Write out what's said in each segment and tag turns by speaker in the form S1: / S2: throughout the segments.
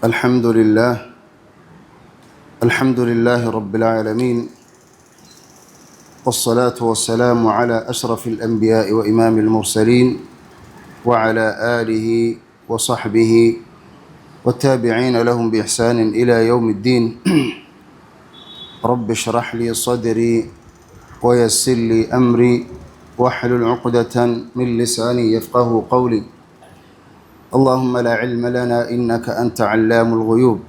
S1: الحمد لله رب العالمين، والصلاة والسلام على أشرف الأنبياء وإمام المرسلين وعلى آله وصحبه والتابعين لهم بإحسان إلى يوم الدين. رب اشرح لي صدري ويسر لي أمري واحلل عقدة من لساني يفقه قولي. اللهم لا علم لنا إنك أنت علام الغيوب.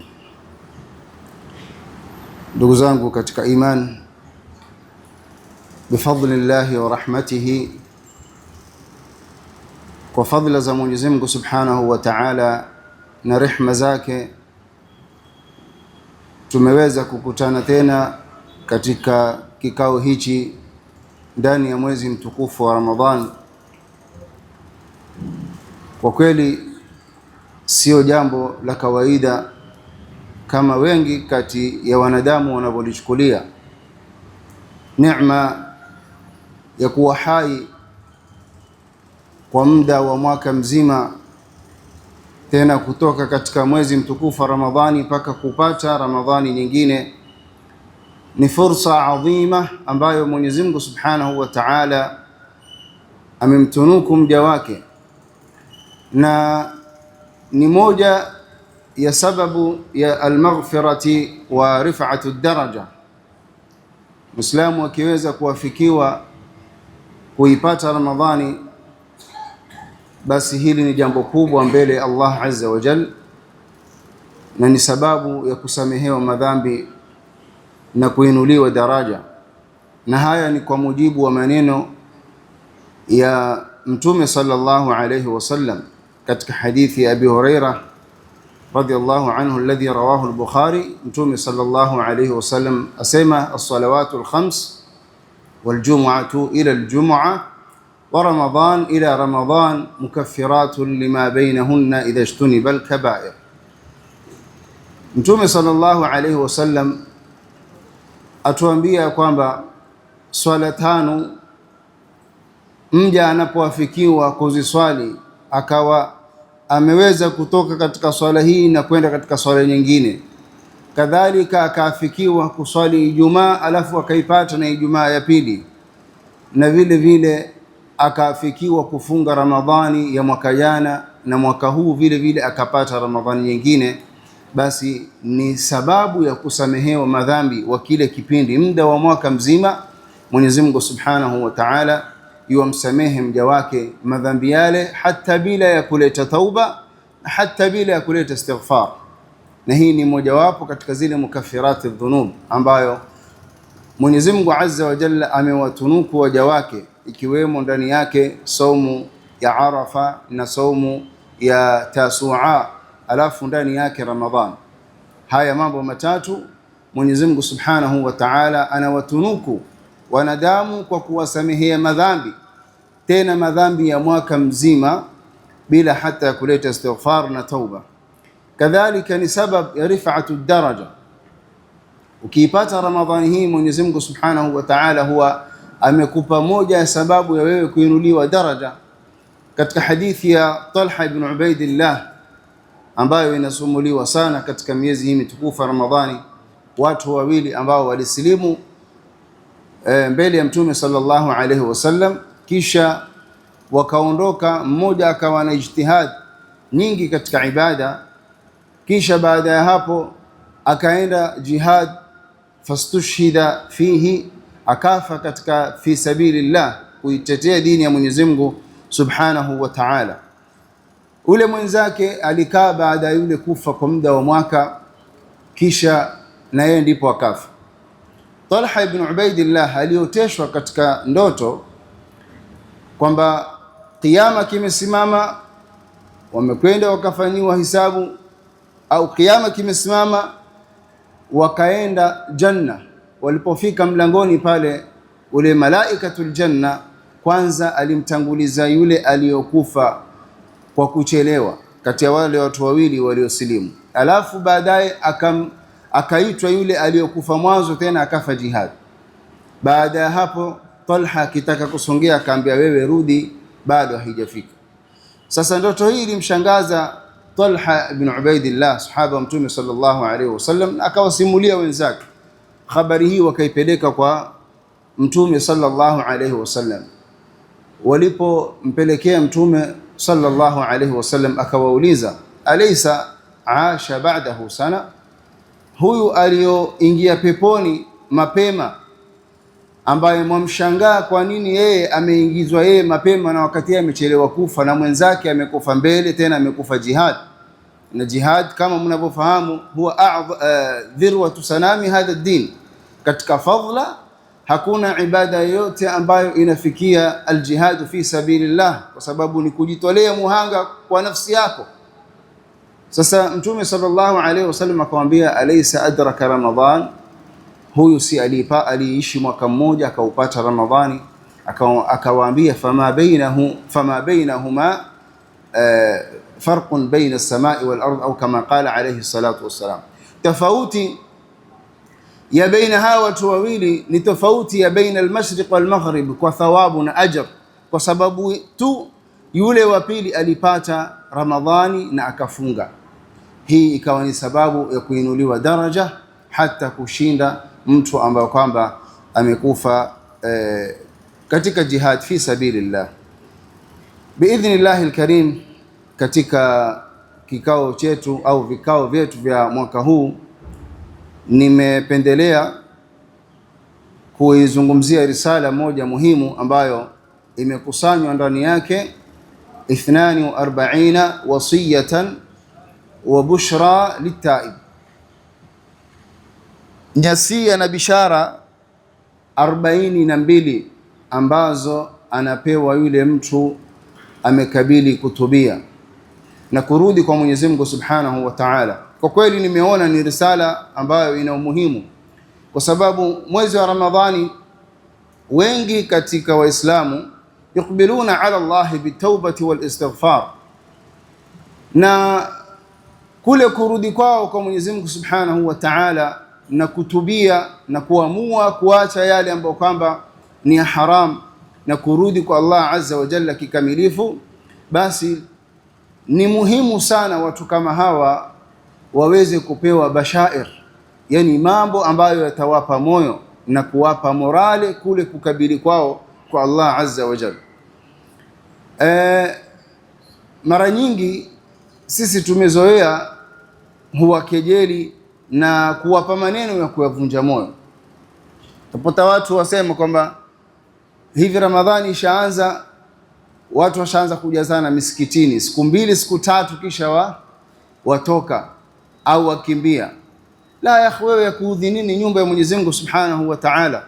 S1: Ndugu zangu katika iman, bifadlillahi wa rahmatihi, kwa fadhila za Mwenyezi Mungu Subhanahu wa Ta'ala na rehema zake, tumeweza kukutana tena katika kikao hichi ndani ya mwezi mtukufu wa Ramadhan. Kwa kweli sio jambo la kawaida kama wengi kati ya wanadamu wanavyolichukulia. Neema ya kuwa hai kwa muda wa mwaka mzima, tena kutoka katika mwezi mtukufu wa Ramadhani mpaka kupata Ramadhani nyingine, ni fursa adhima ambayo Mwenyezi Mungu Subhanahu wa Ta'ala amemtunuku mja wake, na ni moja ya sababu ya almaghfirati wa rif'atu daraja. Muislamu akiweza kuwafikiwa kuipata Ramadhani, basi hili ni jambo kubwa mbele Allah Azza wa Jal, na ni sababu ya kusamehewa madhambi na kuinuliwa daraja. Na haya ni kwa mujibu wa maneno ya Mtume sallallahu alayhi wasallam katika hadithi ya Abi Huraira radiyallahu anhu alladhi rawahu al-Bukhari. Mtume sallallahu alayhi wasallam asema, as-salawatu al-khams wal jum'atu ila al-jum'ah wa ramadan ila ramadan mukaffiratun lima bainahunna idha ijtuniba al-kaba'ir. Mtume sallallahu alayhi wasallam atuambia kwamba swala tano mja anapoafikiwa kuziswali akawa ameweza kutoka katika swala hii na kwenda katika swala nyingine, kadhalika akaafikiwa kuswali Ijumaa alafu akaipata na Ijumaa ya pili, na vile vile akaafikiwa kufunga Ramadhani ya mwaka jana na mwaka huu vile vile akapata Ramadhani nyingine, basi ni sababu ya kusamehewa madhambi wa kile kipindi, muda wa mwaka mzima. Mwenyezi Mungu Subhanahu wa Ta'ala yuamsamehe mja wake madhambi yale, hata bila ya kuleta tauba, hata bila ya kuleta istighfar. Na hii ni mojawapo katika zile mukaffirati dhunub ambayo Mwenyezi Mungu Azza wa Jalla amewatunuku waja wake, ikiwemo ndani yake saumu ya Arafa na saumu ya Tasua, alafu ndani yake Ramadhan. Haya mambo matatu Mwenyezi Mungu Subhanahu wa Ta'ala anawatunuku wanadamu kwa kuwasamehea madhambi, tena madhambi ya mwaka mzima bila hata kuleta istighfar na tauba. Kadhalika ni sabab ya rif'atu daraja. Ukiipata Ramadhani hii, Mwenyezi Mungu Subhanahu wa Ta'ala huwa amekupa moja ya sababu ya wewe kuinuliwa daraja. Katika hadithi ya Talha ibn Ubaidillah ambayo inasumuliwa sana katika miezi hii mitukufu ya Ramadhani, watu wawili ambao walisilimu mbele ya Mtume sallallahu alayhi wasallam, kisha wakaondoka. Mmoja akawa na ijtihad nyingi katika ibada, kisha baada ya hapo akaenda jihad, fastushhida fihi, akafa katika fi sabilillah, kuitetea dini ya Mwenyezi Mungu Subhanahu wa Ta'ala. Ule mwenzake alikaa baada ya yule kufa kwa muda wa mwaka, kisha na yeye ndipo akafa. Talha ibn Ubaidillah alioteshwa katika ndoto kwamba kiyama kimesimama, wamekwenda wakafanyiwa hisabu, au kiyama kimesimama wakaenda janna. Walipofika mlangoni pale, ule malaikatul janna kwanza alimtanguliza yule aliyokufa kwa kuchelewa kati ya wale watu wawili waliosilimu, alafu baadaye akaitwa yule aliyokufa mwanzo, tena akafa jihad. Baada ya hapo Talha akitaka kusongea akaambia, wewe rudi, bado haijafika. Sasa ndoto hii ilimshangaza Talha ibn Ubaidillah, sahaba wa Mtume sallallahu alaihi wasallam, akawasimulia wenzake habari hii, wakaipeleka kwa Mtume sallallahu alaihi wasallam. Walipompelekea Mtume sallallahu alaihi wasallam, akawauliza alaysa aasha ba'dahu sana, huyu aliyoingia peponi mapema ambaye mwamshangaa kwa nini yeye ameingizwa yeye mapema na wakati yeye amechelewa kufa, na mwenzake amekufa mbele, tena amekufa jihad. Na jihad kama mnavyofahamu huwa dhirwatu sanami hadha din. Katika fadhila hakuna ibada yoyote ambayo inafikia aljihad fi sabilillah, kwa sababu ni kujitolea muhanga kwa nafsi yako. Sasa Mtume sallallahu alaihi wasallam akamwambia alaysa adraka Ramadhan, huyu si aliishi mwaka mmoja akaupata Ramadhani. Akawaambia fama bainahuma farqun baina as-samai wal ard, au kama qala alayhi salatu wassalam. Tofauti ya baina hawa watu wawili ni tofauti ya baina al-mashriq wal maghrib kwa thawabu na ajr, kwa sababu tu yule wa pili alipata Ramadhani na akafunga. Hii ikawa ni sababu ya kuinuliwa daraja hata kushinda mtu ambaye kwamba amekufa katika jihad fi sabilillah. Biidhnillahi alkarim, katika kikao chetu au vikao vyetu vya mwaka huu, nimependelea kuizungumzia risala moja muhimu ambayo imekusanywa ndani yake 42 wasiyatan wa bushra litaib, nyasia na bishara 42 ambazo anapewa yule mtu amekabili kutubia na kurudi kwa Mwenyezi Mungu Subhanahu wa Ta'ala. Kwa kweli nimeona ni risala ambayo ina umuhimu, kwa sababu mwezi wa Ramadhani wengi katika Waislamu yukbiluna ala Allah bitawbati wal istighfar, na kule kurudi kwao kwa Mwenyezi Mungu Subhanahu wa Ta'ala na kutubia na kuamua kuacha yale ambayo kwamba ni haram na kurudi kwa Allah Azza wa Jalla kikamilifu, basi ni muhimu sana watu kama hawa waweze kupewa bashair, yani mambo ambayo yatawapa moyo na kuwapa morale kule kukabili kwao kwa Allah Azza wa Jalla. Mara nyingi sisi tumezoea huwakejeli na kuwapa maneno ya kuyavunja moyo. Tapata watu wasema kwamba hivi Ramadhani ishaanza, watu washaanza kujazana misikitini siku 2 siku 3, kisha watoka au wakimbia. La ya wewe, ya kuudhi nini nyumba ya Mwenyezi Mungu Subhanahu wa Ta'ala?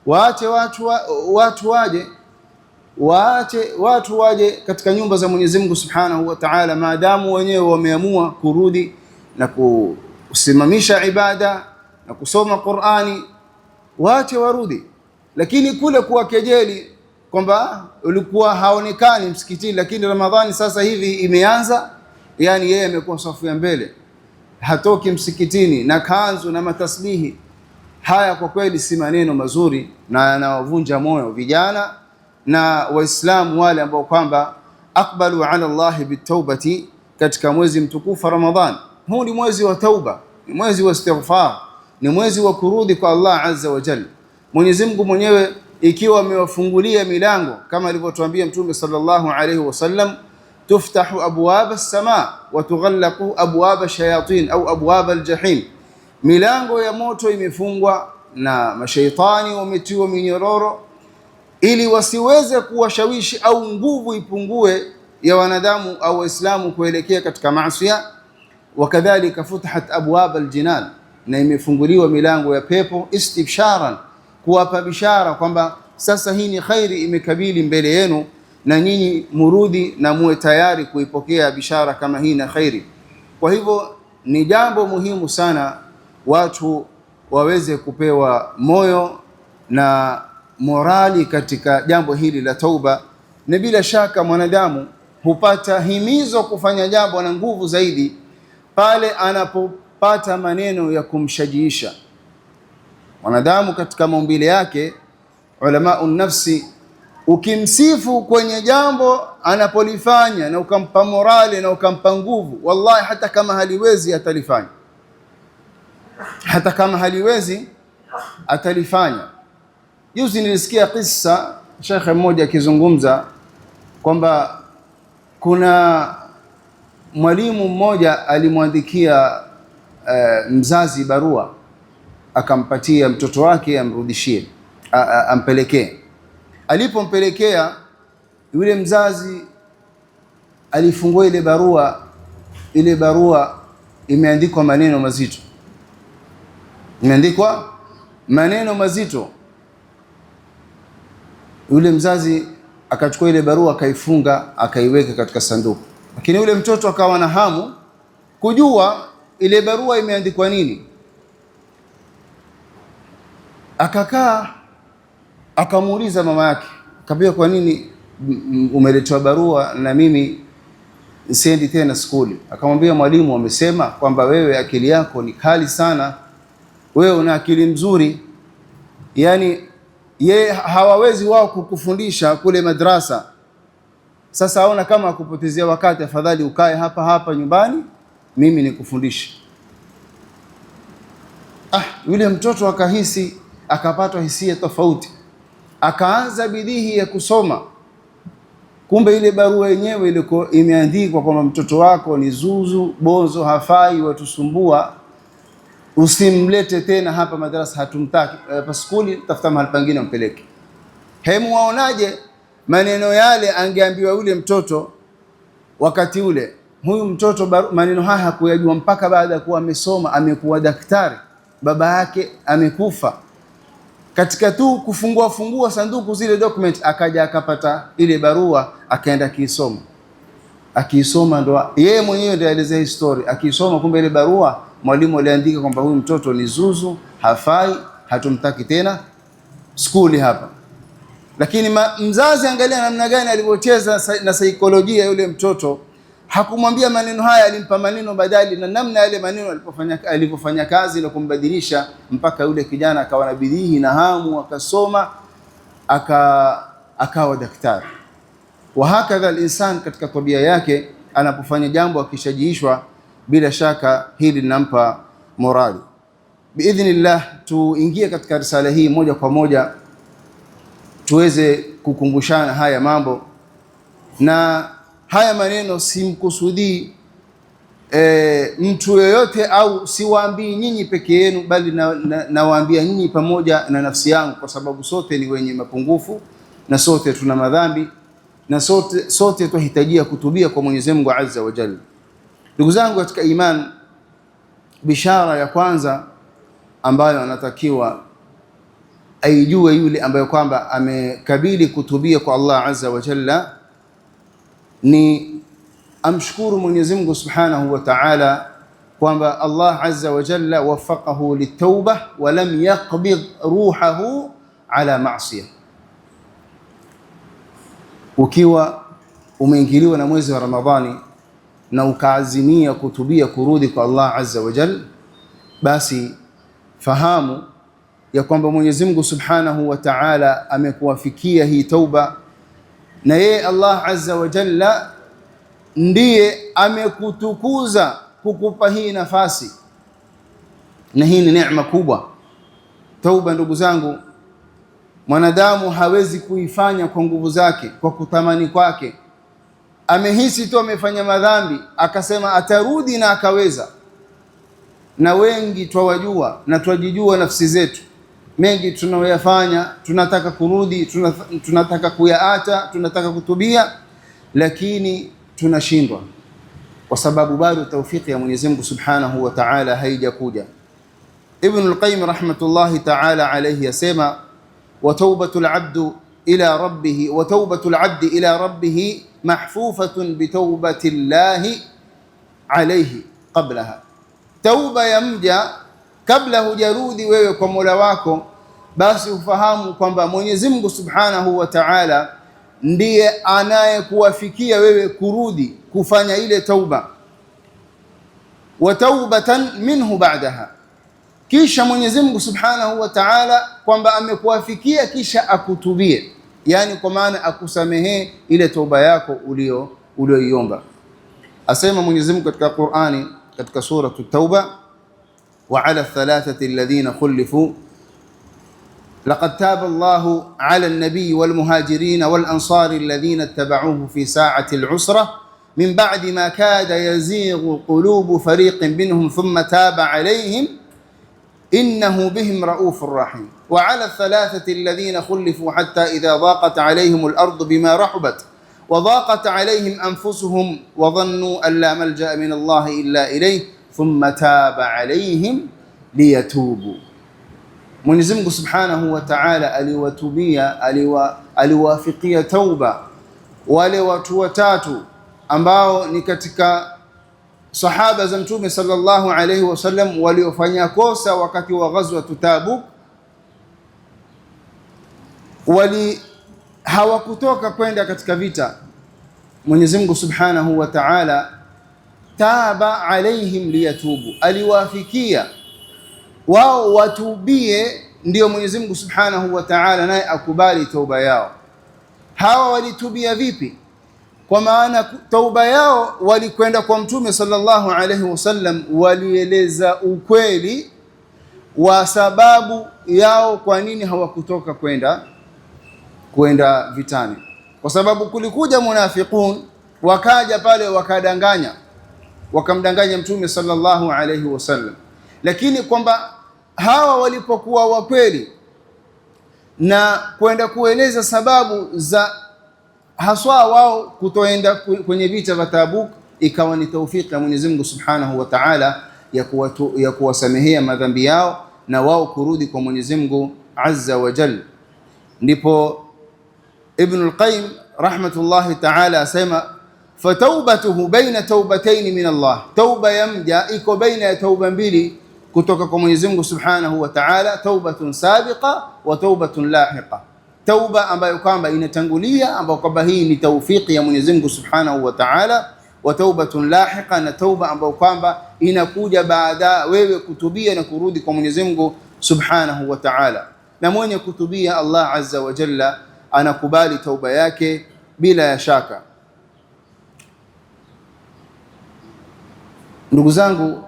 S1: Waache watu waje katika nyumba za Mwenyezi Mungu Subhanahu wa Ta'ala, maadamu wenyewe wameamua kurudi na kusimamisha ibada na kusoma Qur'ani, waache warudi. Lakini kule kuwa kejeli kwamba ulikuwa haonekani msikitini, lakini Ramadhani sasa hivi imeanza, yani yeye amekuwa safu ya mbele, hatoki msikitini na kanzu na matasbihi. Haya kwa kweli si maneno mazuri na yanawavunja moyo vijana na Waislamu wale ambao kwamba aqbalu ala Allah bitawbati katika mwezi mtukufu Ramadhan. Huu ni mwezi wa tauba, ni mwezi wa istighfar, ni mwezi wa kurudi kwa Allah Azza wa Jalla. Mwenyezi Mungu mwenyewe ikiwa amewafungulia milango kama alivyotuambia Mtume sallallahu alayhi wasallam, tuftahu abwab as-samaa wa tughallaqu abwab ash-shayatin au abwab al-jahim, milango ya moto imefungwa na mashaitani wametiwa minyororo ili wasiweze kuwashawishi au nguvu ipungue ya wanadamu au Waislamu kuelekea katika maasi. Wakadhalika futihat abwab al-jinan, na imefunguliwa milango ya pepo istibsharan, kuwapa bishara kwamba sasa hii ni khairi imekabili mbele yenu, na nyinyi murudi na muwe tayari kuipokea bishara kama hii na khairi. Kwa hivyo ni jambo muhimu sana watu waweze kupewa moyo na morali katika jambo hili la tauba, na bila shaka mwanadamu hupata himizo kufanya jambo na nguvu zaidi pale anapopata maneno ya kumshajiisha. Mwanadamu katika maumbile yake, ulama nafsi, ukimsifu kwenye jambo anapolifanya na ukampa morale na ukampa nguvu, wallahi hata kama haliwezi atalifanya, hata kama haliwezi atalifanya. Juzi nilisikia kisa shekhe mmoja akizungumza kwamba kuna mwalimu mmoja alimwandikia mzazi barua, akampatia mtoto wake amrudishie, ampelekee. Alipompelekea yule mzazi alifungua ile barua imeandikwa maneno mazito, imeandikwa maneno mazito. Yule mzazi akachukua ile barua akaifunga, akaiweka katika sanduku, lakini yule mtoto akawa na hamu kujua ile barua imeandikwa nini. Akakaa akamuuliza mama yake, akamwambia, kwa nini umeletewa barua na mimi siendi tena skuli? Akamwambia, mwalimu amesema kwamba wewe akili yako ni kali sana, wewe una akili nzuri, yani ye hawawezi wao kukufundisha kule madrasa. Sasa aona kama akupotezea wakati, afadhali ukae hapa hapa nyumbani mimi nikufundishe. Yule mtoto akahisi, akapatwa hisia tofauti, akaanza bidii ya kusoma. Kumbe ile barua yenyewe ilikuwa imeandikwa kwamba mtoto wako ni zuzu, bozo, hafai, watusumbua, usimlete tena hapa madrasa, hatumtaki hapa skuli, tafuta mahali pengine umpeleke. Hemu waonaje maneno yale angeambiwa yule mtoto wakati ule? Huyu mtoto maneno haya hakuyajua mpaka baada ya kuwa amesoma, amekuwa daktari, baba yake amekufa. Katika tu kufungua sanduku zile document, akaja akapata ile barua, akaenda kiisoma. Akiisoma ndo yeye mwenyewe ndiye aelezea history. Akiisoma kumbe ile barua mwalimu aliandika kwamba huyu mtoto ni zuzu, hafai, hatumtaki tena skuli hapa. Lakini mzazi angalia namna gani alivyocheza na saikolojia yule mtoto. Hakumwambia maneno haya, alimpa maneno badali, na namna yale maneno alipofanya kazi na kumbadilisha, mpaka yule kijana akawa na bidii na hamu, akasoma, akawa daktari. Wa hakadha al-insan, katika tabia yake anapofanya jambo akishajiishwa, bila shaka hili linampa morali. Biidhnillah, tuingie katika risala hii moja kwa moja, tuweze kukumbushana haya mambo. Na haya maneno simkusudii mtu yoyote, au siwaambii nyinyi peke yenu, bali nawaambia nyinyi pamoja na nafsi yangu, kwa sababu sote ni wenye mapungufu na sote tuna madhambi na sote tunahitajia kutubia kwa Mwenyezi Mungu Azza wa Jalla. Ndugu zangu katika iman, bishara ya kwanza ambayo anatakiwa aijue yule ambaye kwamba amekabili kutubia kwa Allah Azza wa Jalla ni amshukuru Mwenyezi Mungu Subhanahu wa Ta'ala kwamba Allah Azza wa Jalla wafaqahu litauba wa lam yaqbid ruhahu ala ma'siyah. Ukiwa umeingiliwa na mwezi wa Ramadhani na ukaazimia kutubia kurudi kwa Allah Azza wa Jalla, basi fahamu ya kwamba Mwenyezi Mungu Subhanahu wa Ta'ala amekuwafikia hii tauba, na yeye Allah Azza wa Jalla ndiye amekutukuza kukupa hii nafasi, na hii ni neema kubwa. Tauba, ndugu zangu, mwanadamu hawezi kuifanya kwa nguvu zake, kwa kutamani kwake. Amehisi tu amefanya madhambi, akasema atarudi na akaweza. Na wengi twawajua na twajijua nafsi zetu, mengi tunayoyafanya tunataka kurudi, tunataka kuyaacha, tunataka kutubia, lakini tunashindwa kwa sababu bado taufiki ya Mwenyezi Mungu Subhanahu wa Ta'ala haijakuja. Ibn al-Qayyim rahmatullahi ta'ala alayhi yasema, wa tawbatul abdi ila rabbih mahfufatun bi tawbati llahi alayhi qablaha. Tauba ya mja kabla hujarudi wewe kwa Mola wako, basi ufahamu kwamba Mwenyezi Mungu Subhanahu wa Ta'ala ndiye anayekuwafikia wewe kurudi kufanya ile tauba. Wa taubatan minhu ba'daha, kisha Mwenyezi Mungu Subhanahu wa Ta'ala kwamba amekuwafikia kisha akutubie. yani kwa maana akusamehe ile toba yako ulioiomba. Asema Mwenyezi Mungu katika Qur'ani katika sura at-Tauba, wa 'ala ath-thalathati alladhina khulifu laqad taba Allahu 'ala an-nabiy wal muhajirin wal ansari alladhina ittaba'uhu fi sa'ati al-'usra min ba'di ma kada yazighu qulubu fariqin minhum thumma taba 'alayhim innahu bihim ra'ufur rahim. Wa 'ala ath-thalathati alladhina khulifu hatta idha dhaqat 'alayhim al-ardu bima rahabat وضاقت عليهم أنفسهم وظنوا أن لا ملجأ من الله إلا إليه ثم تاب عليهم ليتوبوا. Mwenyezi Mungu Subhanahu wa Ta'ala aliwafikia tauba wale watu watatu ambao ni katika sahaba za Mtume sallallahu alayhi wasallam waliofanya kosa wakati wa ghazwat Tabuk, hawakutoka kwenda katika vita. Mwenyezi Mungu Subhanahu wa Ta'ala taba alaihim liyatubu, aliwafikia wao watubie, ndio Mwenyezi Mungu Subhanahu wa Ta'ala naye akubali tauba yao. Hawa walitubia vipi? Kwa maana tauba yao walikwenda kwa Mtume sallallahu alaihi wasallam, walieleza ukweli wa sababu yao kwa nini hawakutoka kwenda vitani, kwa sababu kulikuja munafiqun wakaja pale wakamdanganya Mtume sallallahu alayhi wasallam. Lakini kwamba hawa walipokuwa wakweli na kwenda kueleza sababu za haswa wao kutoenda kwenye vita vya Tabuk, ikawa ni taufiki ya Mwenyezi Mungu Subhanahu wa Ta'ala ya kuwasamehea madhambi yao na wao kurudi kwa Mwenyezi Mungu Azza wa Jalla. Ndipo Ibn al-Qayyim rahmatullahi ta'ala asema, fataubatuhu baina taubatayn min Allah, tauba ya mja iko baina ya tauba mbili kutoka kwa Mwenyezi Mungu Subhanahu wa Ta'ala, taubatun sabiqa wa taubatun lahiqa, tauba ambayo kwamba inatangulia, ambayo kwamba hii ni tawfiki ya Mwenyezi Mungu Subhanahu wa Ta'ala, wa taubatun lahiqa, na tauba ambayo kwamba inakuja baada wewe kutubia na kurudi kwa Mwenyezi Mungu Subhanahu wa Ta'ala. Na mwenye kutubia Allah Azza wa Jalla anakubali tauba yake bila ya shaka. Ndugu zangu,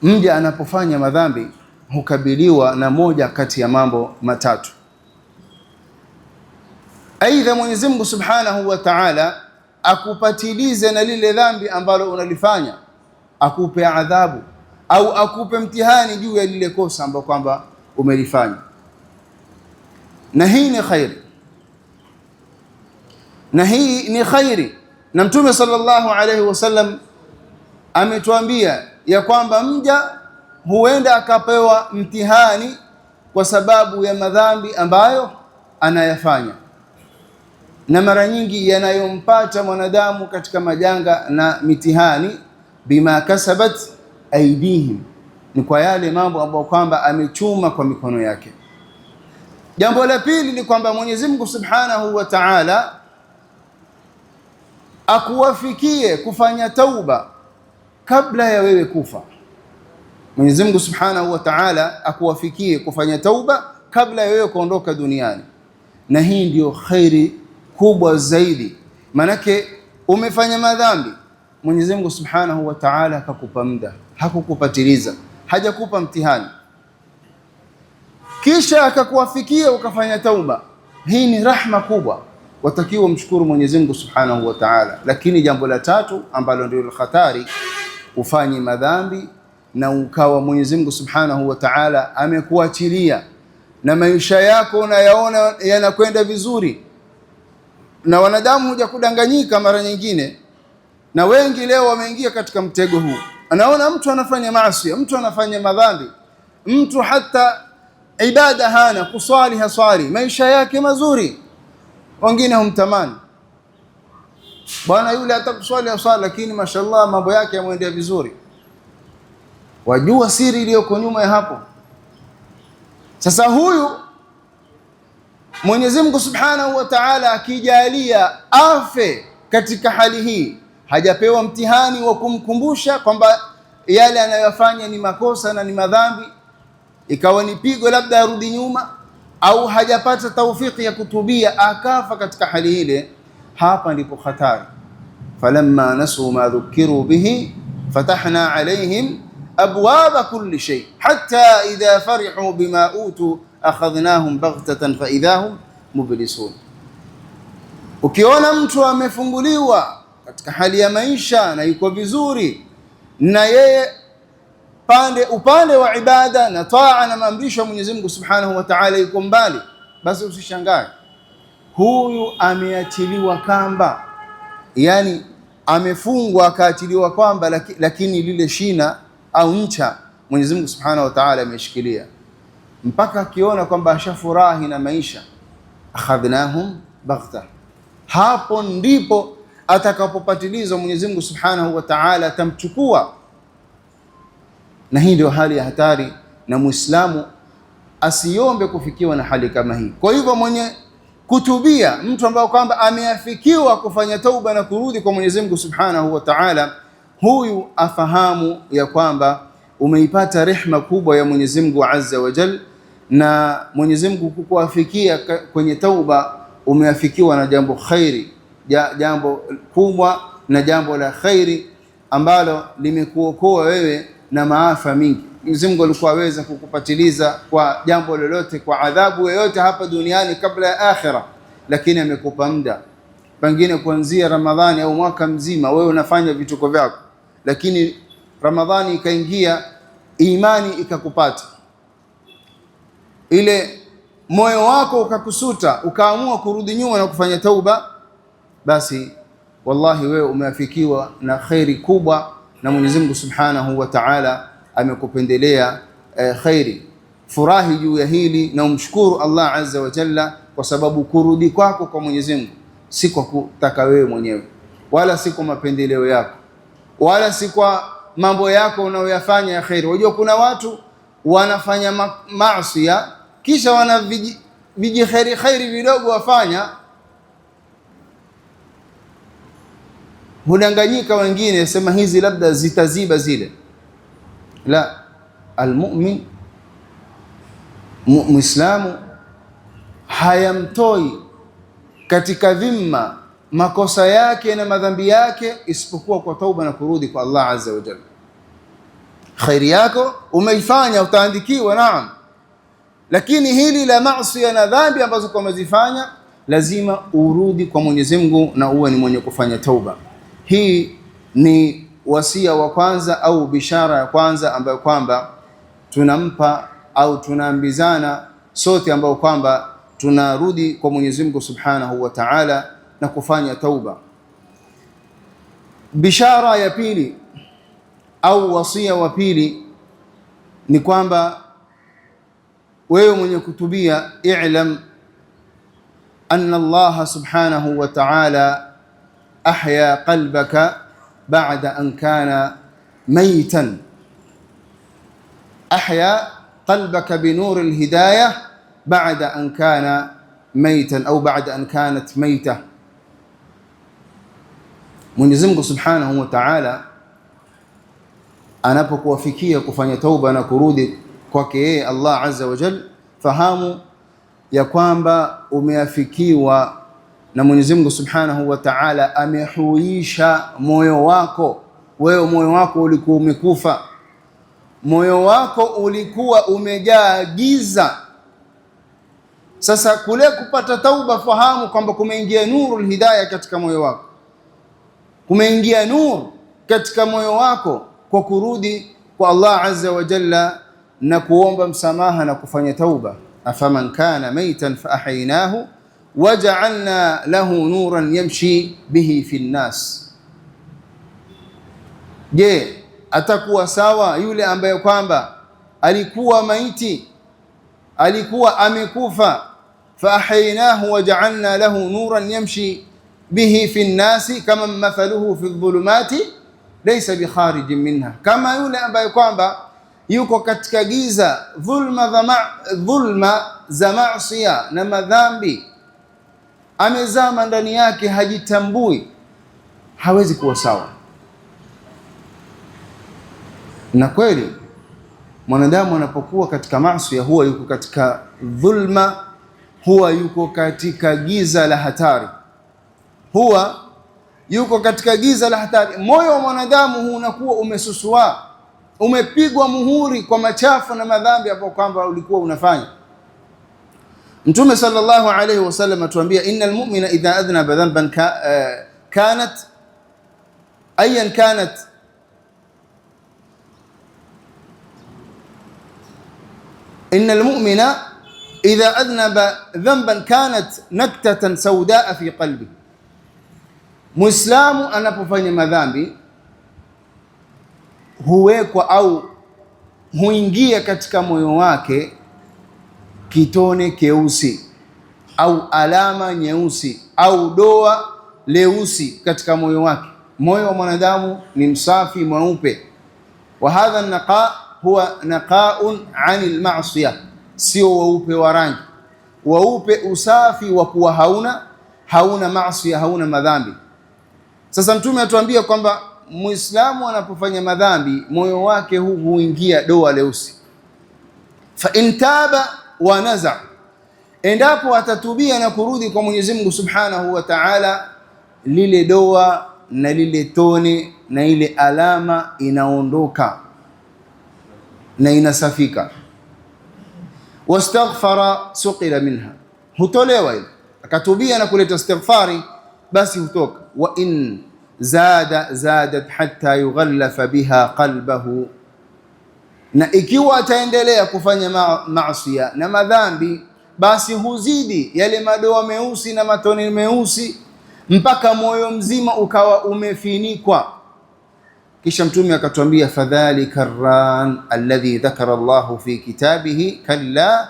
S1: mja anapofanya madhambi hukabiliwa na moja kati ya mambo matatu. Aidha Mwenyezi Mungu Subhanahu wa Ta'ala akupatilize na lile dhambi ambalo unalifanya, akupe adhabu au akupe mtihani juu ya lile kosa ambalo kwamba umelifanya, na hii ni khairi, na hii ni khairi. Na Mtume sallallahu alayhi wasallam ametuambia ya kwamba mja huenda akapewa mtihani kwa sababu ya madhambi ambayo anayafanya, na mara nyingi yanayompata mwanadamu katika majanga na mitihani bima kasabat aidihim, ni kwa yale mambo ambayo kwamba amechuma kwa mikono yake. Jambo la pili ni kwamba Mwenyezi Mungu Subhanahu wa Ta'ala akuwafikie kufanya tauba kabla ya wewe kufa. Mwenyezi Mungu Subhanahu wa Ta'ala akuwafikie kufanya tauba kabla ya wewe kuondoka duniani, na hii ndio khairi kubwa zaidi. Manake umefanya madhambi, Mwenyezi Mungu Subhanahu wa Ta'ala akakupa muda, hakukupatiliza, hajakupa mtihani, kisha akakuwafikia ukafanya tauba. Hii ni rahma kubwa, watakiwa mshukuru Mwenyezi Mungu Subhanahu wa Ta'ala. Lakini jambo la tatu ambalo ndio hatari, ufanye madhambi na ukawa Mwenyezi Mungu Subhanahu wa Ta'ala amekuachilia na maisha yako unayaona yanakwenda vizuri, na wanadamu huja kudanganyika mara nyingine, na wengi leo wameingia katika mtego huu. Anaona mtu anafanya maasi, mtu anafanya madhambi, mtu hata ibada hana, kuswali haswali, maisha yake mazuri, wengine humtamani bwana yule hata kuswali haswali, lakini mashallah mambo yake yamwendea vizuri. Wajua siri iliyoko nyuma ya hapo? Sasa huyu Mwenyezi Mungu Subhanahu wa Ta'ala akijalia afe katika hali hii, hajapewa mtihani wa kumkumbusha kwamba yale anayofanya ni makosa na ni madhambi, ikawa ni pigo labda arudi nyuma, au hajapata taufiki ya kutubia akafa katika hali ile, hapa ndipo hatari. Falamma nasu ma dhukiru bihi fatahna alayhim abwaba kulli shay hatta idha farihu bima utu akhadhnahum baghtatan fa idahum mublisun. Ukiona mtu amefunguliwa katika hali ya maisha na yuko vizuri, na yeye upande wa ibada na taa na maamrisho ya Mwenyezi Mungu Subhanahu wa Ta'ala yuko mbali, basi usishangae huyu ameachiliwa kamba, yani amefungwa akaachiliwa kwamba, lakini lile shina au ncha Mwenyezi Mungu Subhanahu wa Ta'ala ameshikilia mpaka akiona kwamba ashafurahi na maisha. Akhadhnahum baghta, hapo ndipo atakapopatiliza Mwenyezi Mungu Subhanahu wa Ta'ala atamchukua. Na hii ndio hali ya hatari, na Muislamu asiombe kufikiwa na hali kama hii. Kwa hivyo mwenye kutubia, mtu ambaye kwamba ameafikiwa kufanya tauba na kurudi kwa Mwenyezi Mungu Subhanahu wa Ta'ala, huyu afahamu ya kwamba umeipata rehma kubwa ya Mwenyezi Mungu Azza wa Jal, na Mwenyezi Mungu kukuafikia kwenye tauba umeafikiwa na jambo khairi, jambo kubwa na jambo la khairi ambalo limekuokoa wewe na maafa mingi. Mwenyezi Mungu alikuwa aweza kukupatiliza kwa jambo lolote, kwa adhabu yoyote hapa duniani kabla ya akhira, lakini amekupa muda, pengine kuanzia Ramadhani au mwaka mzima wewe unafanya vituko vyako, lakini Ramadhani ikaingia, imani ikakupata, ile moyo wako ukakusuta, ukaamua kurudi nyuma na kufanya tauba, basi wallahi wewe umeafikiwa na khairi kubwa, na Mwenyezi Mungu Subhanahu wa Ta'ala amekupendelea khairi. Furahi juu ya hili na umshukuru Allah Azza wa Jalla, kwa sababu kurudi kwako kwa Mwenyezi Mungu si kwa kutaka wewe mwenyewe, wala si kwa mapendeleo yako, wala si kwa mambo yako unayoyafanya ya khairi. Unajua kuna watu wanafanya maasi kisha wana viji khairi vidogo wafanya, hudanganyika wengine sema hizi labda zitaziba zile. La, almu'min muislamu hayamtoi katika dhima makosa yake na madhambi yake isipokuwa kwa tauba na kurudi kwa Allah Azza wa Jalla. Khairi yako umeifanya utaandikiwa, naam, lakini hili la maasi na dhambi ambazo kwa umezifanya lazima urudi kwa Mwenyezi Mungu na uwe ni mwenye kufanya tauba. Hii ni wasia wa kwanza au bishara ya kwanza ambayo kwamba tunampa au tunaambizana sote ambao kwamba tunarudi kwa Mwenyezi Mungu Subhanahu wa Ta'ala na kufanya tauba. Bishara ya pili au wasia wa pili ni kwamba wewe mwenye kutubia, i'lam anna Allah Subhanahu wa Ta'ala ahya qalbaka ba'da an kana maytan. Ahya qalbaka binur alhidayah ba'da an kana maytan au ba'da an kanat mayta. Mwenyezi Mungu Subhanahu wa Ta'ala anapokuwafikia kufanya tauba na kurudi kwake yeye Allah Azza wa Jalla, fahamu ya kwamba umeafikiwa na Mwenyezi Mungu Subhanahu wa Ta'ala. Amehuisha moyo wako. Wewe moyo wako ulikuwa umekufa, moyo wako ulikuwa umejaa giza. Sasa kule kupata tauba, fahamu kwamba kumeingia nurul hidayah katika moyo wako, kumeingia nur katika moyo wako kwa kurudi kwa Allah Azza wa Jalla na kuomba msamaha na kufanya tauba. Afaman kana maytan fa ahyaynahu waja'alna lahu nuran yamshi bihi fi nnas. Je, atakuwa sawa yule ambaye kwamba alikuwa maiti, alikuwa amekufa, fa ahyaynahu waja'alna lahu nuran yamshi bihi fi nnasi kama mathaluhu fi dhulumati laysa bi kharijin minha, kama yule ambaye kwamba yuko katika giza, dhulma za maasiya na madhambi, amezama ndani yake, hajitambui, hawezi kuwa sawa. Na kweli mwanadamu anapokuwa katika maasiya huwa yuko katika dhulma huwa yuko katika giza la hatari, huwa yuko katika giza la hatari. Moyo wa mwanadamu huu unakuwa umesusua, umepigwa muhuri kwa machafu na madhambi hapo kwamba ulikuwa unafanya. Mtume sallallahu alayhi wasallam atuambia, innal mu'mina idha adhnaba dhanban kanat ayan kanat innal mu'mina idha adhnaba dhanban kanat naktatan saudaa fi qalbi, Muislamu anapofanya madhambi huwekwa au huingia katika moyo wake kitone keusi au alama nyeusi au doa leusi katika moyo wake. Moyo wa mwanadamu ni msafi mweupe, wa hadha naqa huwa naqaun anil ma'siyah, sio weupe wa rangi, weupe usafi wa kuwa hauna maasiya, hauna madhambi. Sasa Mtume atuambia kwamba Muislamu anapofanya madhambi moyo wake huingia doa leusi. Fa in taba wa naza, endapo atatubia na kurudi kwa Mwenyezi Mungu Subhanahu wa Ta'ala, lile doa na lile tone na ile alama inaondoka na inasafika. Wastaghfara suqila minha, hutolewa ile. Akatubia na kuleta istighfari, basi hutoka. Wa in zadat hatta yughallafa biha qalbahu, na ikiwa ataendelea kufanya maasiya na madhambi, basi huzidi yale madoa meusi na matone meusi mpaka moyo mzima ukawa umefinikwa. Kisha Mtume akatuambia, fadhalika arran alladhi dhakara Allahu fi kitabihi kalla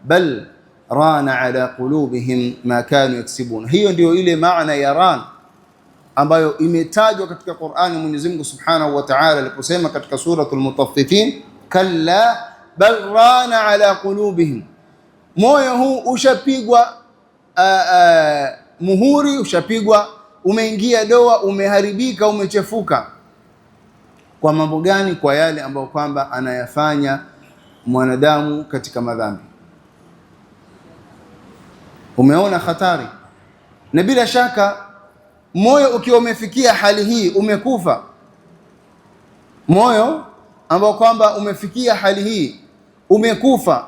S1: bal rana ala qulubihim ma kanu yaksibun. Hiyo ndio ile maana ya ran ambayo imetajwa katika Qur'ani. Mwenyezi Mungu Subhanahu wa Ta'ala aliposema katika suratul Mutaffifin, kalla bal rana ala qulubihim, moyo huu ushapigwa muhuri, ushapigwa, umeingia doa, umeharibika, umechefuka. Kwa mambo gani? Kwa yale ambayo kwamba anayafanya mwanadamu katika madhambi. Umeona hatari? Na bila shaka moyo ukiwa umefikia hali hii, umekufa. Moyo ambao kwamba umefikia hali hii, umekufa,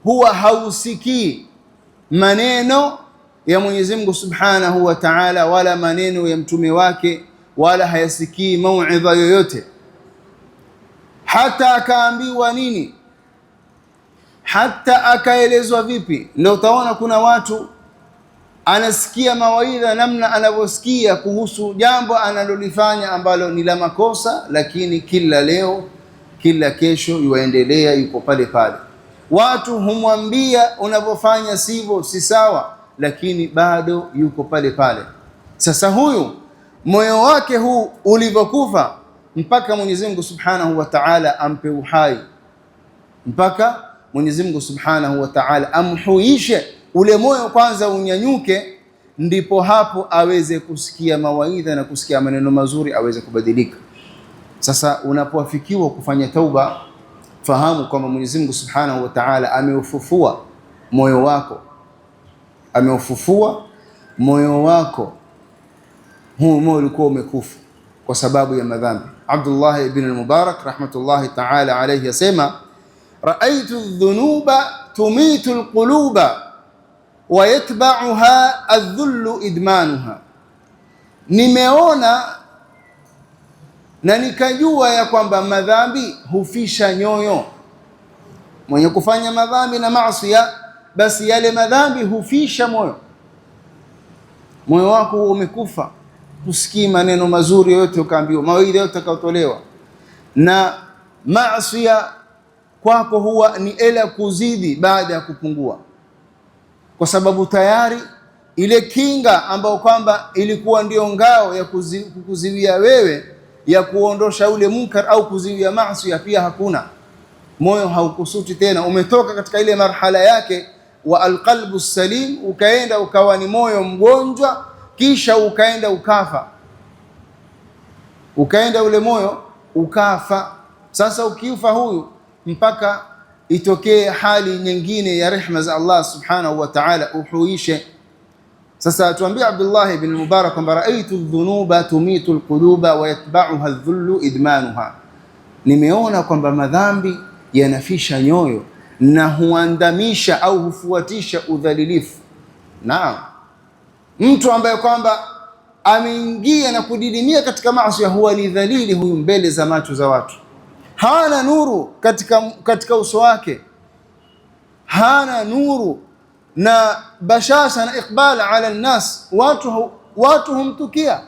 S1: huwa hausikii maneno ya Mwenyezi Mungu Subhanahu wa Ta'ala wala maneno ya mtume wake, wala hayasikii mauidha yoyote. Hata akaambiwa nini, hata akaelezwa vipi. Ndio utaona kuna watu anasikia mawaidha namna anavyosikia kuhusu jambo analolifanya ambalo ni la makosa, lakini kila leo kila kesho yuendelea, yuko pale pale. Watu humwambia unavyofanya sivyo, si sawa, lakini bado yuko pale pale. Sasa huyu moyo wake huu ulivyokufa, mpaka Mwenyezi Mungu Subhanahu wa Ta'ala ampe uhai, mpaka Mwenyezi Mungu Subhanahu wa Ta'ala amhuishe ule moyo kwanza, unyanyuke, ndipo hapo aweze kusikia mawaidha na kusikia maneno mazuri, aweze kubadilika. Sasa unapoafikiwa kufanya tauba, fahamu kwamba Mwenyezi Mungu Subhanahu wa Ta'ala ameufufua moyo wako, ameufufua moyo wako. Huu moyo ulikuwa umekufa kwa sababu ya madhambi. Abdullah ibn al-Mubarak rahmatullahi ta'ala alayhi yasema, raaitu dhunuba tumitu alquluba wa yatba'uha adh-dhullu idmanuha, nimeona na nikajua ya kwamba madhambi hufisha nyoyo. Mwenye kufanya madhambi na maasi, basi yale madhambi hufisha moyo. Moyo wako umekufa, usikii maneno mazuri yote ukaambiwa, mawaidha yote utakayotolewa, na maasi kwako huwa ni ila kuzidi baada ya kupungua, kwa sababu tayari ile kinga ambayo kwamba ilikuwa ndio ngao ya kukuziwia wewe ya kuondosha ule munkar au kuziwia maasi pia hakuna. Moyo haukusuti tena, umetoka katika ile marhala yake wa alqalbu salim, ukaenda ukawa ni moyo mgonjwa, kisha ukaenda ukafa, ukaenda ule moyo ukafa. Sasa ukiufa huyu, mpaka itokee hali nyingine ya rehema za Allah subhanahu wa ta'ala, uhuishe. Sasa tuambie Abdullah ibn Mubarak kwamba raaitu dhunuba tumitu alquluba wa yatba'uha adh-dhullu idmanuha, nimeona kwamba madhambi yanafisha nyoyo na huandamisha au hufuatisha udhalilifu. Naam, mtu ambaye kwamba ameingia na kudidimia katika maasi huwa ni dhalili huyu mbele za macho za watu, hana nuru katika uso wake, hana nuru na bashasha na iqbal ala nnas, watu humtukia,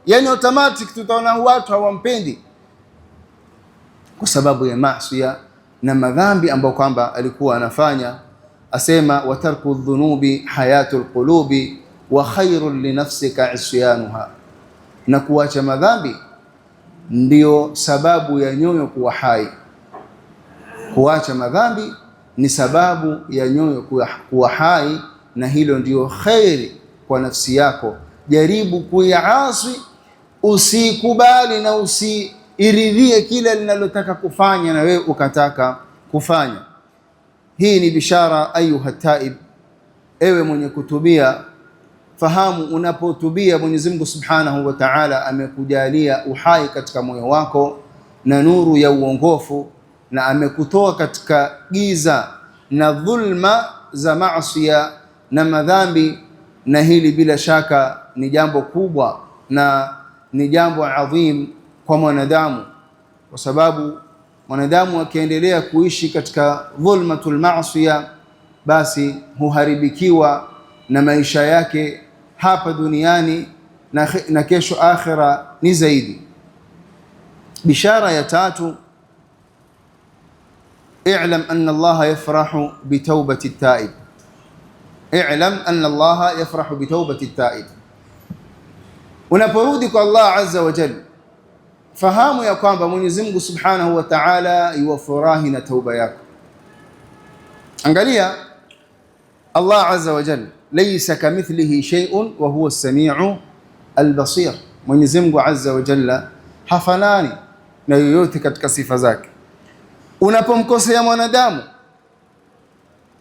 S1: yani automatic tutaona watu hawampendi kwa sababu ya maasi na madhambi ambayo kwamba alikuwa anafanya. Asema wa tarku dhunubi hayatul qulubi wa khairun li nafsika isyanuha, na kuacha madhambi ndio sababu ya nyoyo kuwa hai. Kuacha madhambi ni sababu ya nyoyo kuwa hai, na hilo ndio khairi kwa nafsi yako. Jaribu kuiasi, usikubali na usiiridhie kila linalotaka kufanya na wewe ukataka kufanya. Hii ni bishara ayuha taib, ewe mwenye kutubia. Fahamu unapotubia Mwenyezi Mungu Subhanahu wa Ta'ala amekujalia uhai katika moyo wako na nuru ya uongofu, na amekutoa katika giza na dhulma za maasi na madhambi. Na hili bila shaka ni jambo kubwa na ni jambo adhim kwa mwanadamu, kwa sababu mwanadamu akiendelea kuishi katika dhulmatul maasi, basi huharibikiwa na maisha yake hapa duniani na kesho akhira ni zaidi. Bishara ya tatu, i'lam anna Allah yafrahu bitawbati at-ta'ib. I'lam anna Allah yafrahu bitawbati at-ta'ib. Unaporudi kwa Allah azza wa jalla, fahamu ya kwamba Mwenyezi Mungu Subhanahu wa Ta'ala yuwafurahi na tauba yako. Angalia, Allah azza wa jalla laysa kamithlihi shay'un wa huwa as-sami'u al-basir. Mwenyezi Mungu azza wa jalla hafanani na yoyote katika sifa zake. Unapomkosea mwanadamu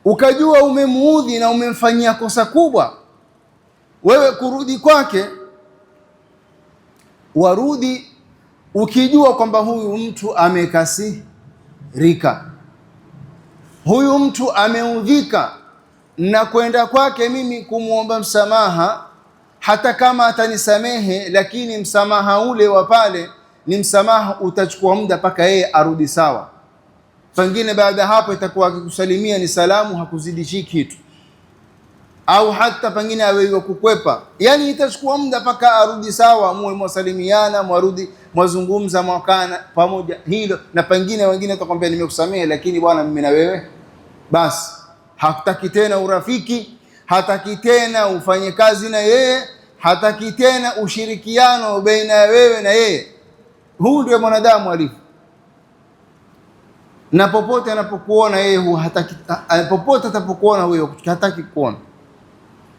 S1: ukajua umemuudhi na umemfanyia kosa kubwa, wewe kurudi kwake, warudi ukijua kwamba huyu mtu amekasirika, huyu mtu ameudhika, na kwenda kwake mimi kumuomba msamaha. Hata kama atanisamehe, lakini msamaha ule wa pale ni msamaha utachukua muda mpaka yeye arudi sawa. Pengine baada hapo itakuwa akikusalimia ni salamu, hakuzidishi kitu, au hata pengine awe kukwepa, yani itachukua muda mpaka arudi sawa, muwe mwasalimiana, mwarudi mwazungumza, mwakana pamoja hilo. Na pengine wengine watakwambia nimekusamehe, lakini bwana mimi na wewe basi, hataki tena urafiki, hataki tena ufanye kazi na yeye, hataki tena ushirikiano baina ya wewe na yeye. Huu ndio mwanadamu alivyo, na popote anapokuona yeye hataki, popote atapokuona wewe hataki kuona.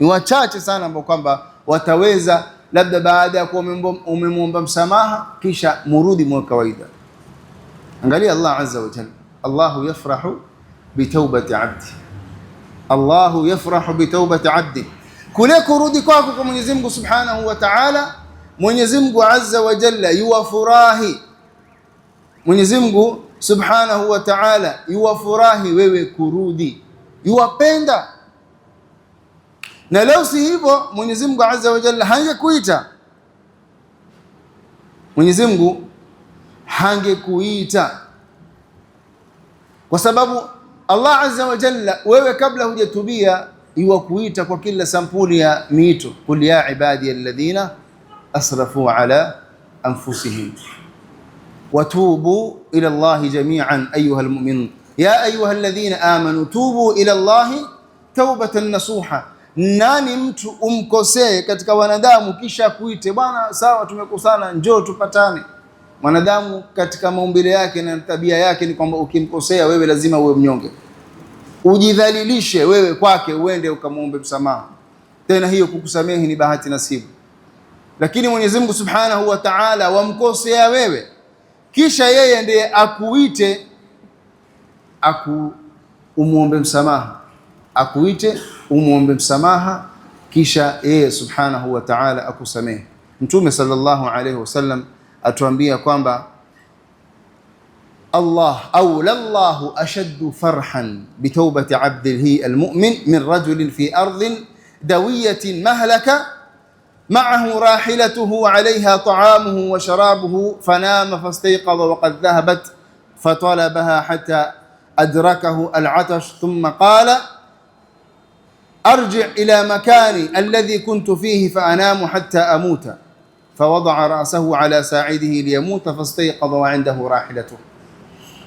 S1: Ni wachache sana ambao kwamba wataweza, labda baada ya kuwa umemwomba msamaha kisha murudi mwa kawaida. Angalia Allah azza wa jalla, Allahu yafrahu bitawbati abdi, Allahu yafrahu bitawbati abdi. Kule kurudi kwako kwa Mwenyezi Mungu Subhanahu wa Ta'ala, Mwenyezi Mungu azza wa jalla yuwafurahi. Mwenyezi Mungu Subhanahu wa Ta'ala yuwafurahi wewe kurudi, yuwapenda. Na leo si hivyo, Mwenyezi Mungu azza wa jalla hangekuita, Mwenyezi Mungu hangekuita, kwa sababu Allah azza wa jalla wewe kabla hujatubia yuwakuita kwa kila sampuli ya miito. Qul ya ibadi alladhina asrafu ala anfusihim watubu ila Allahi jami'an ayuha almu'minun ya ayuha alladhina amanu tubu ila Allahi tawbatan nasuha. Nani mtu umkosee katika wanadamu kisha kuite bwana, sawa tumekosana, njoo tupatane. Mwanadamu katika maumbile yake na tabia yake ni kwamba ukimkosea wewe lazima uwe mnyonge, ujidhalilishe wewe kwake, uende ukamwombe msamaha. Tena hiyo kukusamehe ni bahati nasibu. Lakini Mwenyezi Mungu Subhanahu wa Ta'ala wamkosea wewe, kisha yeye ndiye akuite umuombe msamaha, akuite umuombe msamaha, kisha yeye subhanahu wa ta'ala akusamehe. Mtume sallallahu alayhi wasallam atuambia kwamba lallahu ashaddu farhan bitawbati abdihi almu'min min rajulin fi ardhin dawiyatin mahlaka معه راحلته عليها طعامه وشرابه فنام فاستيقظ وقد ذهبت فطلبها حتى أدركه العطش ثم قال أرجع إلى مكاني الذي كنت فيه فأنام حتى أموت فوضع رأسه على ساعده ليموت فاستيقظ وعنده راحلته.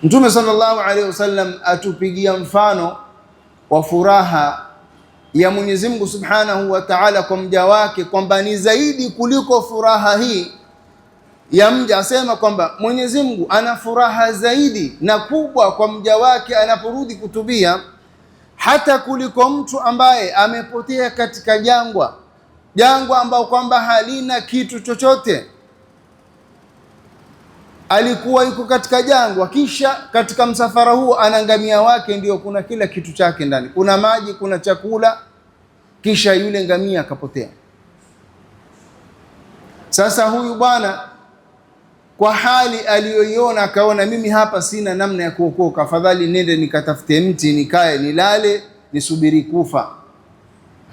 S1: Mtume sallallahu alayhi wasallam atupigia mfano wa furaha ya Mwenyezi Mungu Subhanahu wa Ta'ala kwa mja wake kwamba ni zaidi kuliko furaha hii ya mja. Asema kwamba Mwenyezi Mungu ana furaha zaidi na kubwa kwa mja wake anaporudi kutubia, hata kuliko mtu ambaye amepotea katika jangwa ambao kwamba halina kitu chochote. Alikuwa yuko katika jangwa, kisha katika msafara huo ana ngamia wake, ndio kuna kila kitu chake ndani, kuna maji, kuna chakula, kisha yule ngamia akapotea. Sasa huyu bwana kwa hali aliyoiona akaona, mimi hapa sina namna ya kuokoka, afadhali nende nikatafute mti nikae nilale nisubiri kufa.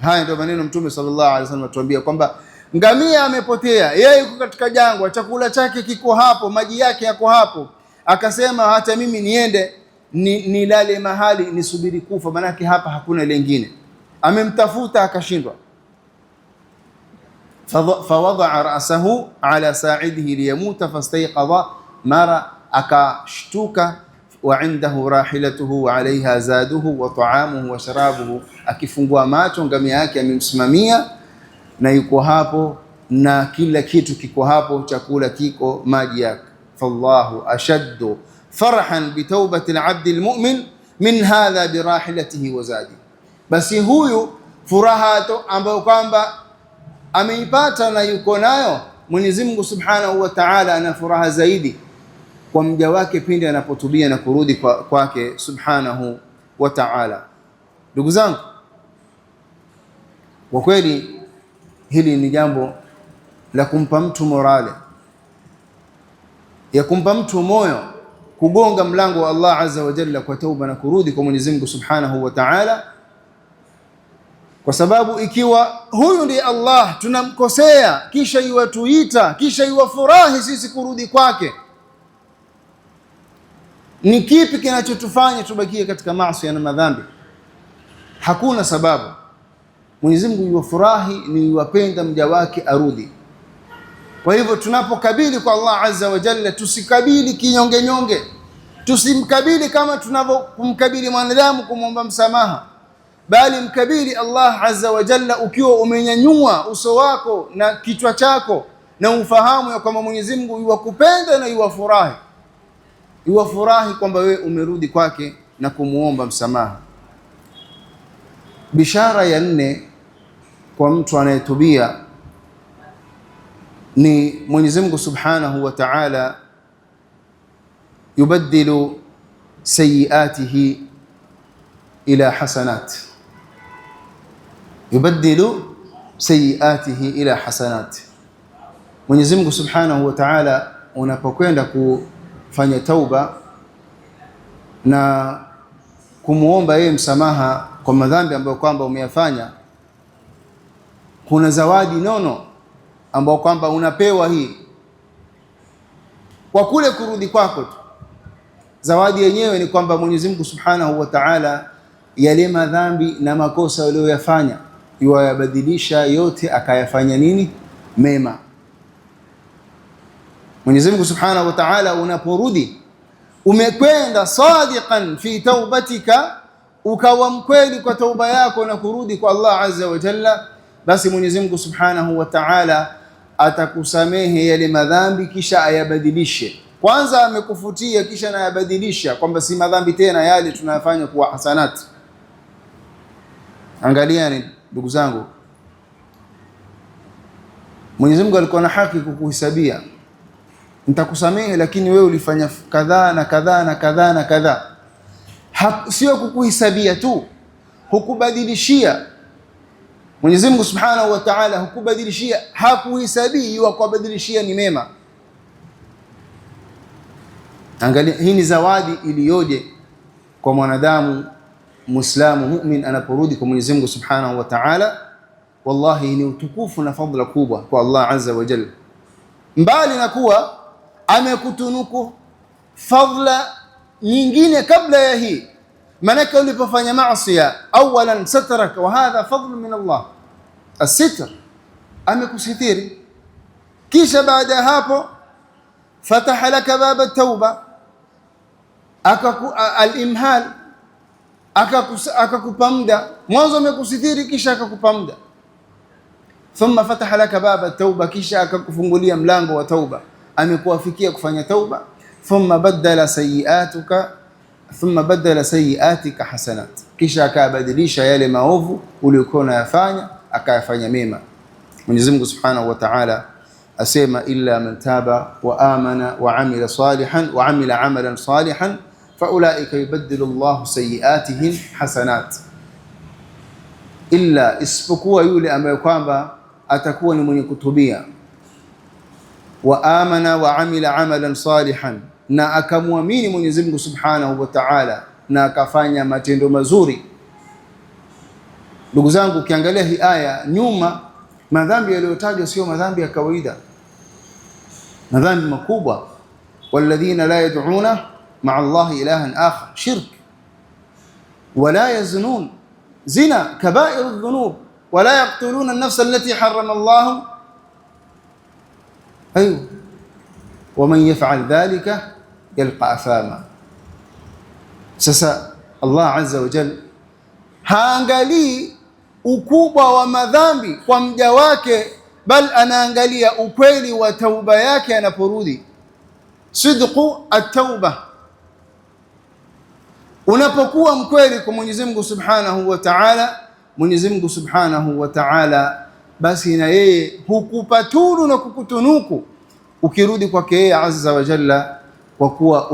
S1: Haya ndio maneno Mtume sallallahu alaihi wasallam atuambia kwamba ngamia amepotea, yeye yuko katika jangwa, chakula chake kiko hapo, maji yake yako hapo, akasema hata mimi niende nilale mahali nisubiri kufa, manake hapa hakuna lingine. Amemtafuta akashindwa. Fawadaa ra'sahu ala sa'idihi liyamuta fastayqadha, mara akashtuka, wa indahu rahilatuhu wa alayha zaduhu wa ta'amuhu wa sharabuhu, akifungua macho ngamia yake amemsimamia na yuko hapo na kila kitu kiko hapo, chakula kiko, maji yake. Fallahu ashaddu farhan bitawbati al-'abdi al-mu'min min hadha birahilatihi wa zadi. Basi huyu furaha ambayo kwamba ameipata na yuko nayo, Mwenyezi Mungu Subhanahu wa Ta'ala ana furaha zaidi kwa mja wake pindi anapotubia na kurudi kwake Subhanahu wa Ta'ala. Ndugu zangu, kwa kweli hili ni jambo la kumpa mtu morale, ya kumpa mtu moyo kugonga mlango wa Allah Azza wa Jalla kwa tauba na kurudi kwa Mwenyezi Mungu Subhanahu wa Ta'ala. Kwa sababu ikiwa huyu ndiye Allah tunamkosea, kisha yuwatuita, kisha yuwafurahi sisi kurudi kwake, ni kipi kinachotufanya tubakie katika maasi na madhambi? Hakuna sababu. Mwenyezi Mungu yuwafurahi ni yuwapenda mja wake arudi. Kwa hivyo tunapokabili kwa Allah Azza wa Jalla, tusikabili kinyonge nyonge, tusimkabili kama tunavyokumkabili mwanadamu kumwomba msamaha, bali mkabili Allah Azza wa Jalla ukiwa umenyanyua uso wako na kichwa chako na ufahamu ya kwamba Mwenyezi Mungu yuwakupenda na yuwafurahi kwamba wewe umerudi kwake na kumuomba msamaha. Bishara ya 4 kwa mtu anayetubia ni Mwenyezi Mungu Subhanahu wa Ta'ala yubaddilu sayiatihi ila hasanat, yubaddilu sayiatihi ila hasanat. Mwenyezi Mungu Subhanahu wa Ta'ala unapokwenda kufanya tauba na kumuomba yeye msamaha kwa madhambi ambayo kwamba umeyafanya, kuna zawadi nono ambayo kwamba unapewa hii kwa kule kurudi kwako tu. Zawadi yenyewe ni kwamba Mwenyezi Mungu Subhanahu wa Ta'ala yale madhambi na makosa uliyoyafanya yuwayabadilisha yote akayafanya nini? Mema. Mwenyezi Mungu Subhanahu wa Ta'ala unaporudi umekwenda sadiqan fi taubatika, ukawa mkweli kwa tauba yako na kurudi kwa Allah Azza wa Jalla, basi Mwenyezi Mungu Subhanahu wa Ta'ala atakusamehe yale madhambi kisha ayabadilishe. Kwanza amekufutia kisha anayabadilisha kwamba si madhambi tena yale tunayafanya kuwa hasanati. Angalieni ndugu zangu, Mwenyezi Mungu alikuwa na haki kukuhesabia, nitakusamehe lakini wewe ulifanya kadhaa na kadhaa na kadhaa na kadhaa. sio kukuhisabia tu, hukubadilishia. Mwenyezi Mungu Subhanahu wa Ta'ala hukubadilishia, hakuhisabii, yuakubadilishia ni mema. Angalia, hii ni zawadi iliyoje kwa mwanadamu Muislamu mu'min anaporudi kwa Mwenyezi Mungu Subhanahu wa Ta'ala. Wallahi ni utukufu na fadhila kubwa kwa Allah Azza wa Jalla, mbali na kuwa amekutunuku fadhila nyingine kabla ya hii. Manaka ulipofanya maasi, awalan sataraka, wa hadha fadl min Allah, as-sitr, amekusitiri. Kisha baada ya hapo fataha laka baba at-tauba, al-imhal, akakupa muda. Mwanzo amekusitiri kisha akakupa muda. Thumma fataha laka baba at-tauba, kisha akakufungulia mlango wa tauba, amekuwafikia kufanya tauba. Thumma badala sayiatika hasanat, kisha akabadilisha yale maovu uliokuwa unayafanya akayafanya mema. Mwenyezi Mungu Subhanahu wa Ta'ala asema, illa man taba wa amana wa amila amalan salihan faulaika yubaddilu Allahu sayiatihim hasanat, illa, isipokuwa yule ambaye kwamba atakuwa ni mwenye kutubia, wa amana wa amila amalan salihan, na akamwamini Mwenyezi Mungu Subhanahu wa Ta'ala na akafanya matendo mazuri. Ndugu zangu, ukiangalia hii aya nyuma, madhambi yaliyotajwa sio madhambi ya kawaida, madhambi makubwa. Walladhina la yad'una ma'a Allahi ilahan akhar, shirk, wala yaznun, zina, kabairu adh-dhunub, wala yaqtuluna an-nafsa allati harrama Allah, aywa, waman yaf'al dhalika yalqa athama. Sasa Allah Azza wa Jalla haangalii ukubwa wa madhambi kwa mja wake, bal anaangalia ukweli wa tauba yake anaporudi. Sidqu at-tauba, unapokuwa mkweli kwa Mwenyezi Mungu Subhanahu wa Ta'ala, Mwenyezi Mungu Subhanahu wa Ta'ala basi na yeye hukupaturu na kukutunuku ukirudi kwake yeye Azza wa Jalla, kwa kuwa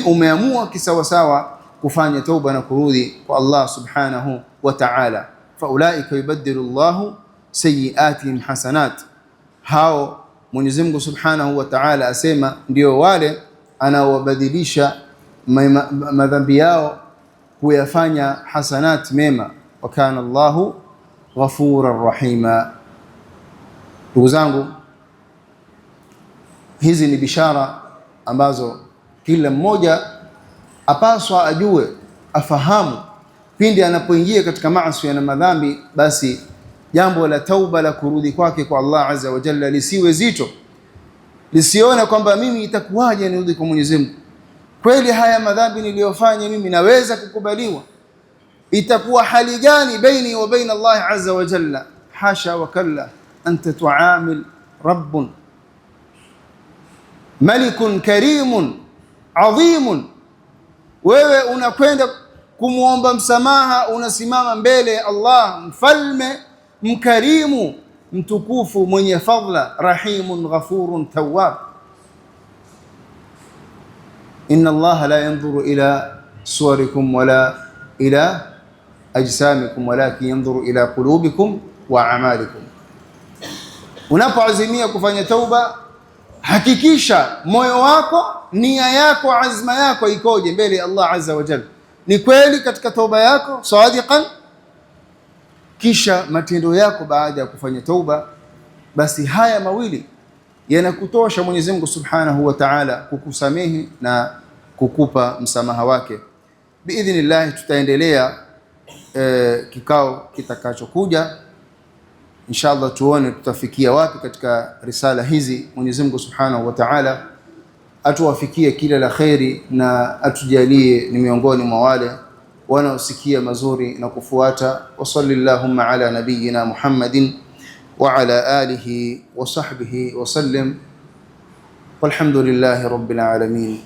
S1: umeamua kisawasawa kufanya tauba na kurudi kwa Allah Subhanahu wa Ta'ala. Faulaika yubaddilu Allahu sayiatihim hasanat, hao Mwenyezi Mungu Subhanahu wa Ta'ala asema ndio wale anaowabadilisha madhambi yao kuyafanya hasanat, mema. Wa kana Allahu ghafuran rahima. Ndugu zangu, hizi ni bishara ambazo kila mmoja apaswa ajue, afahamu pindi anapoingia katika maasi na madhambi, basi jambo la tauba, la kurudi kwake kwa Allah Azza wa Jalla lisiwe zito. Lisione kwamba mimi itakuwaje nirudi kwa Mwenyezi Mungu, kweli haya madhambi niliyofanya mimi naweza kukubaliwa? Itakuwa hali gani baini wa baina Allah Azza wa Jalla? Hasha wa kalla, anta tuamil rabbun malikun karimun adhimun. Wewe unakwenda kumuomba msamaha, unasimama mbele ya Allah, mfalme mkarimu, mtukufu, mwenye fadla, rahimun ghafurun tawwab. Inna Allah la yanzuru ila suwarikum wala ila ajsamikum walakin yanzuru ila qulubikum wa a'malikum. Unapoazimia kufanya tauba, hakikisha moyo wako, nia yako, azma yako ikoje mbele ya Allah Azza wa Jalla. Ni kweli katika tauba yako sadiqan? Kisha matendo yako baada ya kufanya tauba, basi haya mawili yanakutosha Mwenyezi Mungu Subhanahu wa Ta'ala kukusamehe na kukupa msamaha wake. Biidhnillah tutaendelea kikao kitakachokuja inshallah, tuone tutafikia wapi katika risala hizi. Mwenyezi Mungu Subhanahu wa Ta'ala atuwafikie kila la khairi na atujalie ni miongoni mwa wale wanaosikia mazuri na kufuata. Wa sallallahu ala nabiyyina Muhammadin wa ala alihi wa sahbihi wa sallam, walhamdulillahi rabbil alamin.